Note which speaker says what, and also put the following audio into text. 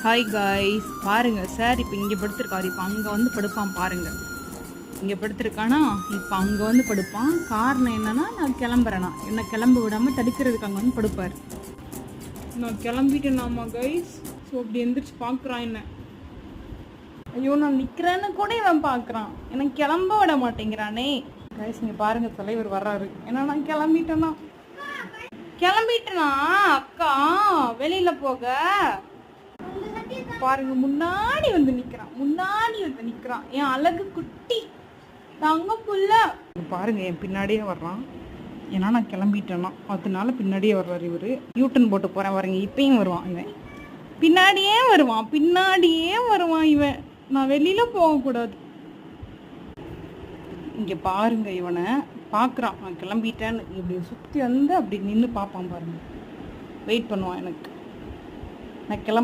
Speaker 1: Hi guys, பாருங்க sir இப்போ இங்கே படுத்திருக்காரு. இப்போ அங்கே வந்து படுப்பான் பாருங்க. இங்கே படுத்திருக்கானா, இப்போ அங்கே வந்து படுப்பான். காரணம் என்னன்னா, நான் கிளம்புறேனா, என்ன கிளம்ப விடாமல் தடுக்கிறதுக்கு அங்கே வந்து படுப்பார். நான் கிளம்பிட்டேனாமா கைஸ். ஸோ அப்படி எந்திரிச்சு பார்க்குறான் என்ன. ஐயோ, நான் நிற்கிறேன்னு கூட இவன் பார்க்குறான், எனக்கு கிளம்ப விட மாட்டேங்கிறானே. கைஸ் இங்கே பாருங்க, தலைவர் வர்றாரு. ஏன்னா நான் கிளம்பிட்டேனா அக்கா வெளியில போக பாருங்க. முன்னாடி வந்து நிக்கிறான் என் அழகு குட்டி தங்க புள்ள. பாருங்க என் பின்னாடியே வர்றான். ஏன்னா நான் கிளம்பிட்டேன்னா அதனால பின்னாடியே வர்றாரு இவரு. யூட்டன் போட்டு போறேன் பாருங்க. இப்பயும் வருவான் இவன், பின்னாடியே வருவான் இவன். நான் வெளியில போகக்கூடாது. இங்க பாருங்க, இவனை பார்க்குறான் நான் கிளம்பிட்டேன்னு. இப்படி சுற்றி வந்து அப்படி நின்று பார்ப்பான் பாருங்க. வெயிட் பண்ணுவான் எனக்கு. நான் கிளம்ப